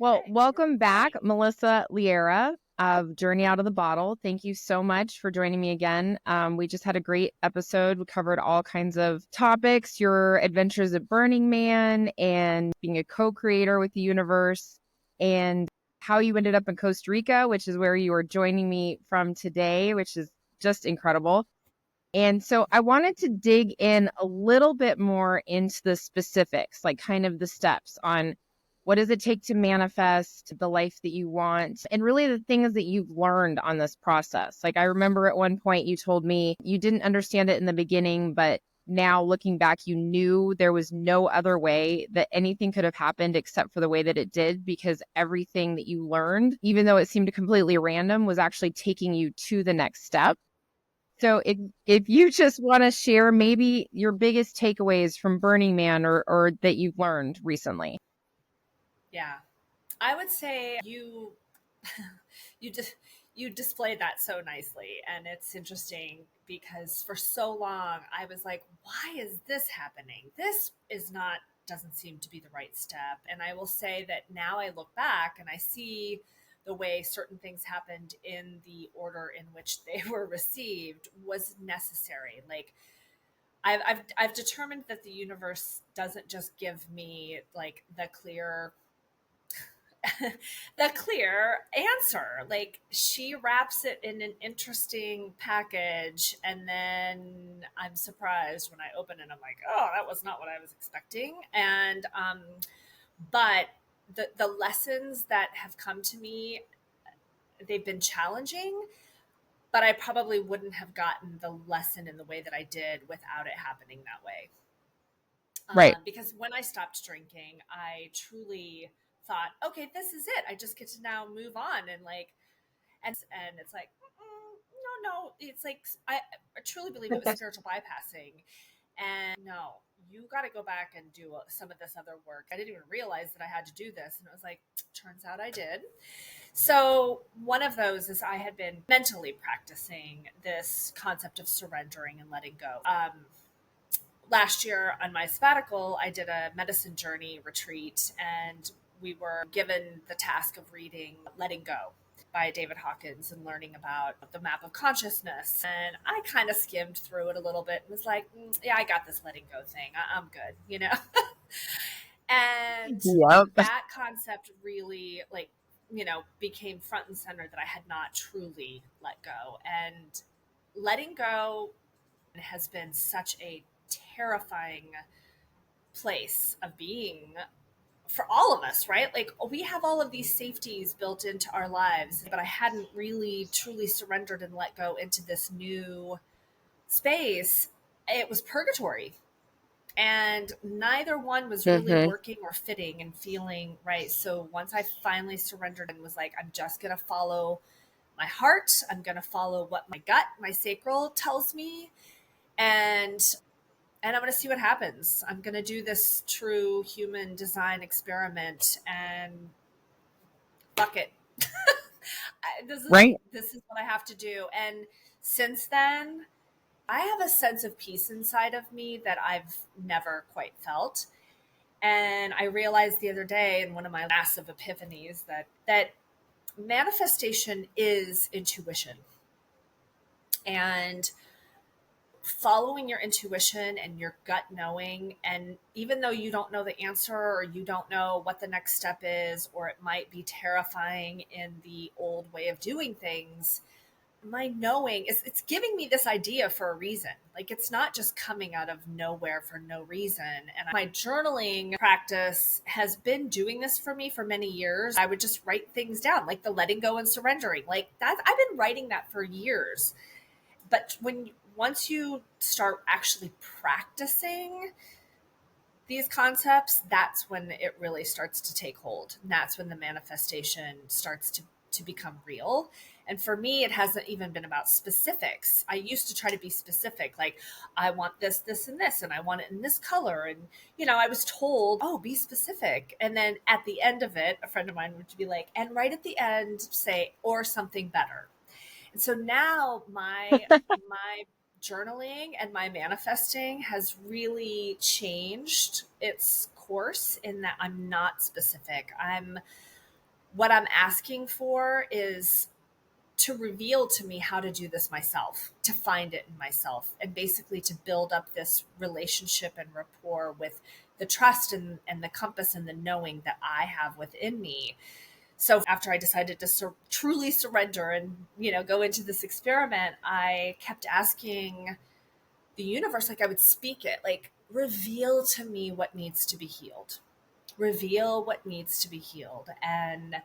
Well, welcome back, Melissa Liera of Journey Out of the Bottle. Thank you so much for joining me again. We just had a great episode. We covered all kinds of topics, your adventures at Burning Man and being a co-creator with the universe, and how you ended up in Costa Rica, which is where you are joining me from today, which is just incredible. And so I wanted to dig in a little bit more into the specifics, like kind of the steps on what does it take to manifest the life that you want, and really the things that you've learned on this process. Like I remember at one point you told me you didn't understand it in the beginning, but now looking back, you knew there was no other way that anything could have happened except for the way that it did, because everything that you learned, even though it seemed completely random, was actually taking you to the next step. So if you just want to share maybe your biggest takeaways from Burning Man or that you've learned recently. Yeah, I would say you you just you displayed that so nicely, and it's interesting because for so long I was like, why is this happening? This is not doesn't seem to be the right step. And I will say that now I look back and I see the way certain things happened in the order in which they were received was necessary. Like I've determined that the universe doesn't just give me like the clear the clear answer. Like she wraps it in an interesting package, and then I'm surprised when I open it. I'm like, oh, that was not what I was expecting. And but the lessons that have come to me, they've been challenging, but I probably wouldn't have gotten the lesson in the way that I did without it happening that way. Right. Because when I stopped drinking, I truly thought, okay, this is it. I just get to now move on and like, and it's like, no, it's like I truly believe it was spiritual bypassing, and no, you got to go back and do some of this other work. I didn't even realize that I had to do this, and it was like, turns out I did. So one of those is I had been mentally practicing this concept of surrendering and letting go. Last year on my sabbatical, I did a medicine journey retreat, and we were given the task of reading Letting Go by David Hawkins and learning about the map of consciousness. And I kind of skimmed through it a little bit and was like, yeah, I got this letting go thing. I'm good, you know? And Yep. that concept really, like, became front and center, that I had not truly let go. And letting go has been such a terrifying place of being for all of us, right? Like we have all of these safeties built into our lives, but I hadn't really truly surrendered and let go into this new space. It was purgatory. And neither one was really Mm-hmm. working or fitting and feeling right. So once I finally surrendered and was like, I'm just going to follow my heart, I'm going to follow what my gut, my sacral tells me. And I'm going to see what happens. I'm going to do this true human design experiment and fuck it. this is Right. this is what I have to do. And since then, I have a sense of peace inside of me that I've never quite felt. And I realized the other day in one of my massive epiphanies that manifestation is intuition. And following your intuition and your gut knowing, and even though you don't know the answer or you don't know what the next step is, or it might be terrifying in the old way of doing things, my knowing is it's giving me this idea for a reason. Like it's not just coming out of nowhere for no reason. And my journaling practice has been doing this for me for many years. I would just write things down, like the letting go and surrendering, like that. I've been writing that for years. But once you start actually practicing these concepts, that's when it really starts to take hold. And that's when the manifestation starts to become real. And for me, it hasn't even been about specifics. I used to try to be specific, like I want this, this, and this, and I want it in this color. And, I was told, oh, be specific. And then at the end of it, a friend of mine would be like, and right at the end, say, or something better. And so now my journaling and my manifesting has really changed its course in that I'm not specific. I'm what I'm asking for is to reveal to me how to do this myself, to find it in myself, and basically to build up this relationship and rapport with the trust and the compass and the knowing that I have within me. So after I decided to truly surrender and, go into this experiment, I kept asking the universe, like I would speak it, like, reveal to me what needs to be healed. Reveal what needs to be healed. And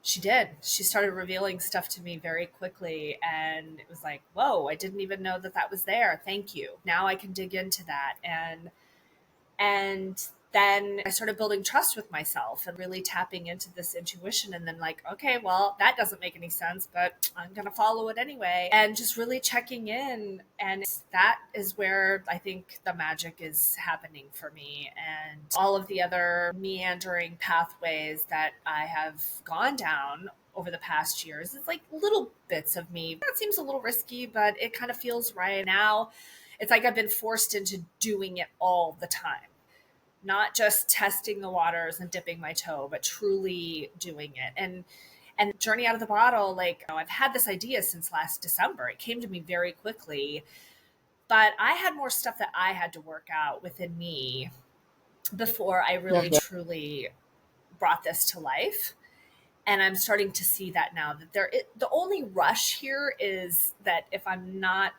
she did. She started revealing stuff to me very quickly. And it was like, whoa, I didn't even know that that was there. Thank you. Now I can dig into that. And then I started building trust with myself and really tapping into this intuition. And then, like, okay, well, that doesn't make any sense, but I'm going to follow it anyway. And just really checking in. And that is where I think the magic is happening for me. And all of the other meandering pathways that I have gone down over the past years, it's like little bits of me. That seems a little risky, but it kind of feels right now. It's like I've been forced into doing it all the time, not just testing the waters and dipping my toe, but truly doing it. And Journey Out of the Bottle, like, I've had this idea since last December. It came to me very quickly, but I had more stuff that I had to work out within me before I really truly brought this to life. And I'm starting to see that now, that the only rush here is that if I'm not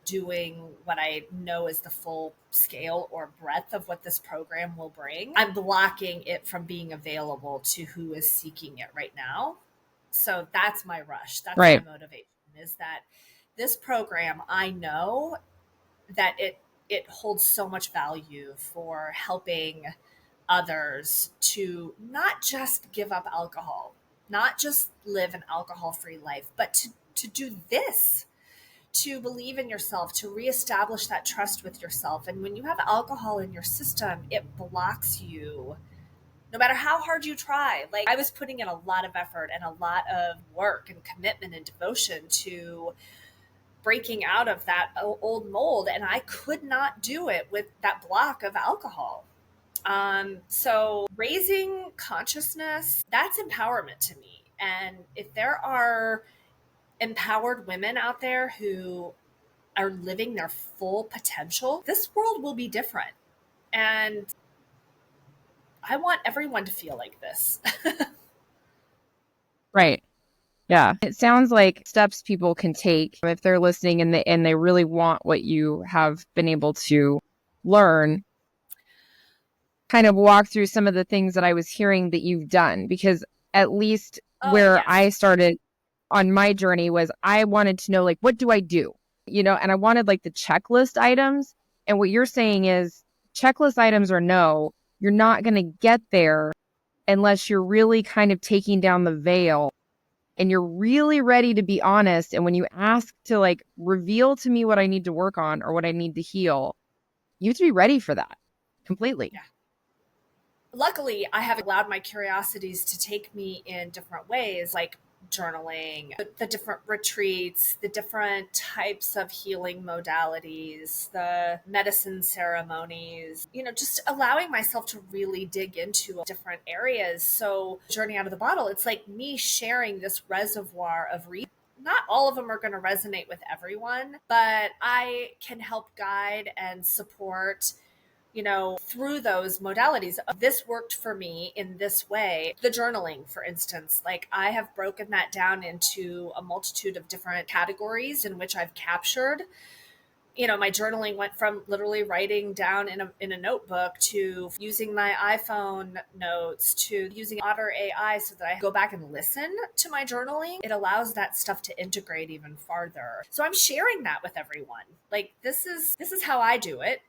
doing what I know is the full scale or breadth of what this program will bring, I'm blocking it from being available to who is seeking it right now. So that's my rush. That's my motivation, is that this program, I know that it holds so much value for helping others to not just give up alcohol, not just live an alcohol-free life, but to do this, to believe in yourself, to reestablish that trust with yourself. And when you have alcohol in your system, it blocks you no matter how hard you try. Like, I was putting in a lot of effort and a lot of work and commitment and devotion to breaking out of that old mold, and I could not do it with that block of alcohol. So raising consciousness, that's empowerment to me. And if there are empowered women out there who are living their full potential, this world will be different. And I want everyone to feel like this. Right. Yeah. It sounds like steps people can take if they're listening and they really want what you have been able to learn. Kind of walk through some of the things that I was hearing that you've done, because at least Oh, where yes. I started on my journey was I wanted to know, like, what do I do? And I wanted like the checklist items. And what you're saying is checklist items or no, you're not going to get there unless you're really kind of taking down the veil and you're really ready to be honest. And when you ask to like reveal to me what I need to work on or what I need to heal, you have to be ready for that completely. Yeah. Luckily, I have allowed my curiosities to take me in different ways, like journaling, the different retreats, the different types of healing modalities, the medicine ceremonies, just allowing myself to really dig into different areas. So, Journey Out of the Bottle, it's like me sharing this reservoir of not all of them are going to resonate with everyone, but I can help guide and support, through those modalities. This worked for me in this way. The journaling, for instance, like, I have broken that down into a multitude of different categories in which I've captured. My journaling went from literally writing down in a notebook to using my iPhone notes to using Otter AI so that I go back and listen to my journaling. It allows that stuff to integrate even farther. So I'm sharing that with everyone. Like, this is how I do it,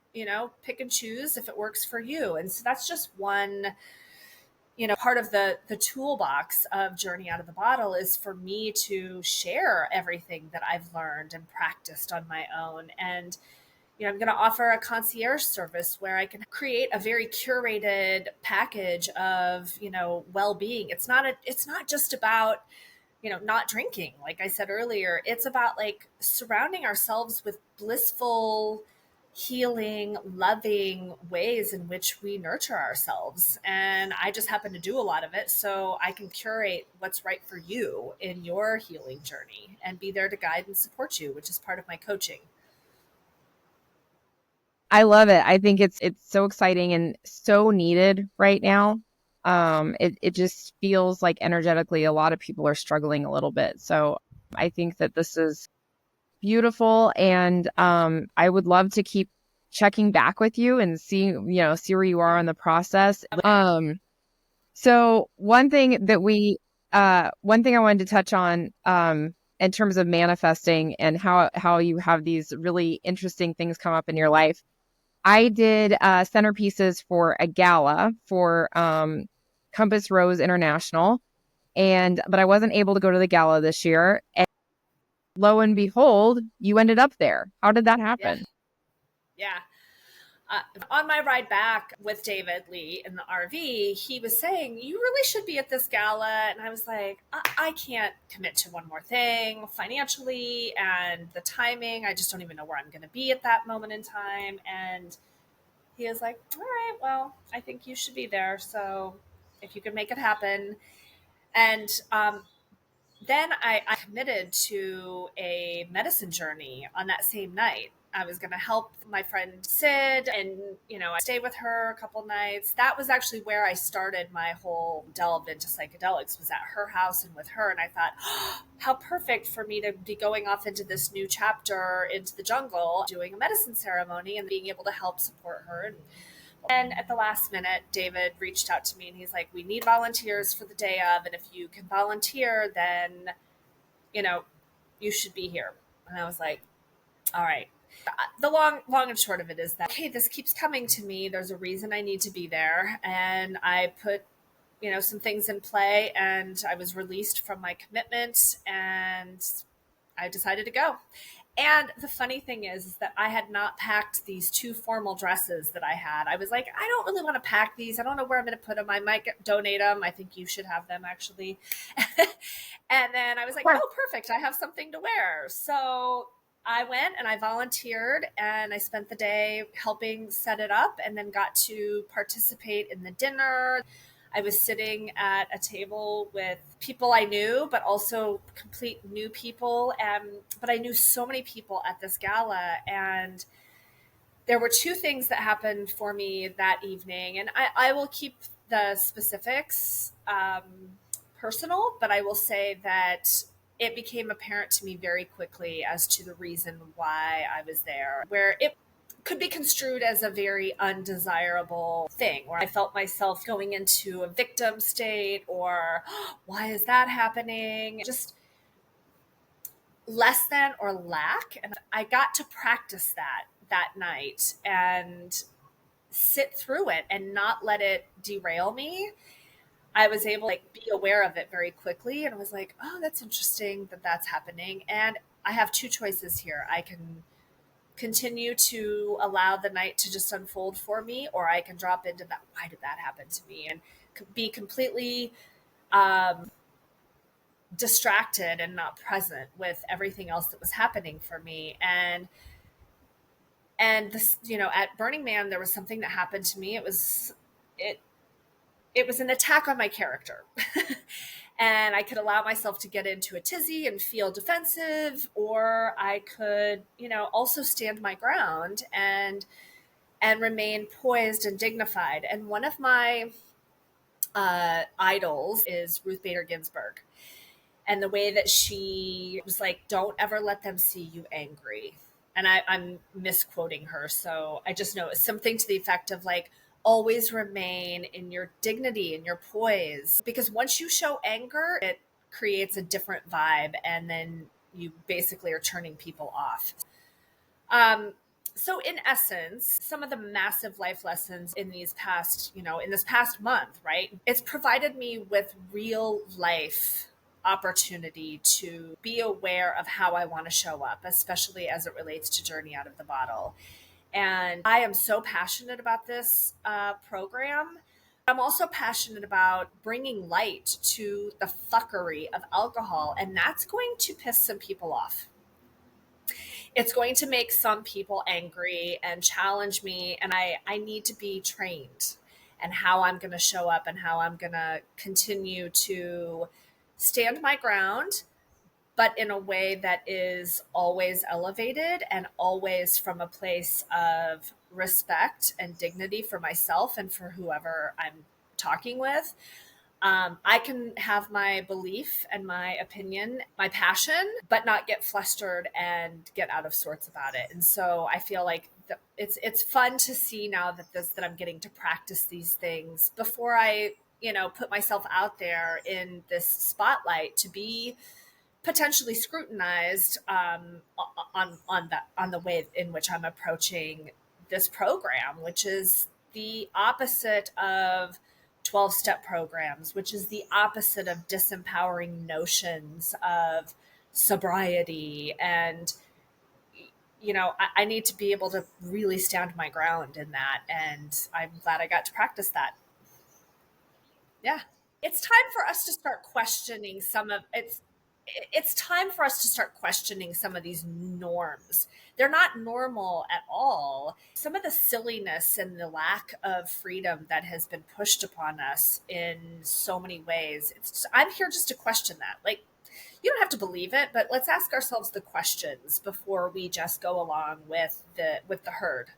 pick and choose if it works for you. And so that's just one, part of the toolbox of Journey Out of the Bottle, is for me to share everything that I've learned and practiced on my own. And, I'm going to offer a concierge service where I can create a very curated package of, well-being. It's not just about, not drinking. Like I said earlier, it's about like surrounding ourselves with blissful healing, loving ways in which we nurture ourselves. And I just happen to do a lot of it. So I can curate what's right for you in your healing journey and be there to guide and support you, which is part of my coaching. I love it. I think it's so exciting and so needed right now. It just feels like energetically a lot of people are struggling a little bit. So I think that this is beautiful, and I would love to keep checking back with you and see where you are in the process. Okay. So one thing I wanted to touch on in terms of manifesting and how you have these really interesting things come up in your life. I did centerpieces for a gala for Compass Rose International, but I wasn't able to go to the gala this year. And lo and behold, you ended up there. How did that Yeah. happen? Yeah. On my ride back with David Lee in the RV, he was saying, "You really should be at this gala." And I was like, I can't commit to one more thing financially and the timing. I just don't even know where I'm going to be at that moment in time. And he was like, "All right, well, I think you should be there. So if you can make it happen." And then I committed to a medicine journey on that same night. I was going to help my friend Sid and, I stayed with her a couple nights. That was actually where I started my whole delve into psychedelics, was at her house and with her. And I thought, oh, how perfect for me to be going off into this new chapter into the jungle, doing a medicine ceremony and being able to help support her. And at the last minute, David reached out to me and he's like, "We need volunteers for the day of. And if you can volunteer, then, you know, you should be here." And I was like, all right. The long and short of it is that, okay, this keeps coming to me. There's a reason I need to be there. And I put, some things in play, and I was released from my commitment, and I decided to go. And the funny thing is that I had not packed these two formal dresses that I had. I was like, I don't really want to pack these. I don't know where I'm going to put them. I might donate them. I think you should have them, actually. And then I was like, oh, perfect. I have something to wear. So I went and I volunteered and I spent the day helping set it up, and then got to participate in the dinner. I was sitting at a table with people I knew, but also complete new people. But I knew so many people at this gala. And there were two things that happened for me that evening. And I will keep the specifics personal, but I will say that it became apparent to me very quickly as to the reason why I was there, where it could be construed as a very undesirable thing, where I felt myself going into a victim state, or oh, why is that happening? Just less than or lack. And I got to practice that night and sit through it and not let it derail me. I was able to be aware of it very quickly, and I was like, oh, that's interesting that that's happening. And I have two choices here. I can continue to allow the night to just unfold for me, or I can drop into that, why did that happen to me, and be completely um, distracted and not present with everything else that was happening for me. And this, at Burning Man, there was something that happened to me. It it was an attack on my character. And I could allow myself to get into a tizzy and feel defensive, or I could, also stand my ground and remain poised and dignified. And one of my idols is Ruth Bader Ginsburg. And the way that she was like, don't ever let them see you angry. And I'm misquoting her. So I just know it's something to the effect of like, always remain in your dignity and your poise. Because once you show anger, it creates a different vibe. And then you basically are turning people off. Um, so in essence, some of the massive life lessons in in this past month, right? It's provided me with real life opportunity to be aware of how I want to show up, especially as it relates to Journey Out of the Bottle. And I am so passionate about this program. I'm also passionate about bringing light to the fuckery of alcohol, and that's going to piss some people off. It's going to make some people angry and challenge me, and I need to be trained and how I'm going to show up and how I'm going to continue to stand my ground, but in a way that is always elevated and always from a place of respect and dignity for myself and for whoever I'm talking with. I can have my belief and my opinion, my passion, but not get flustered and get out of sorts about it. And so I feel like it's fun to see now that I'm getting to practice these things before I put myself out there in this spotlight to be potentially scrutinized on the way in which I'm approaching this program, which is the opposite of 12-step programs, which is the opposite of disempowering notions of sobriety. And I need to be able to really stand my ground in that, and I'm glad I got to practice that. Yeah. It's time for us to start questioning some of it's time for us to start questioning some of these norms. They're not normal at all. Some of the silliness and the lack of freedom that has been pushed upon us in so many ways. I'm here just to question that. Like, you don't have to believe it, but let's ask ourselves the questions before we just go along with the herd.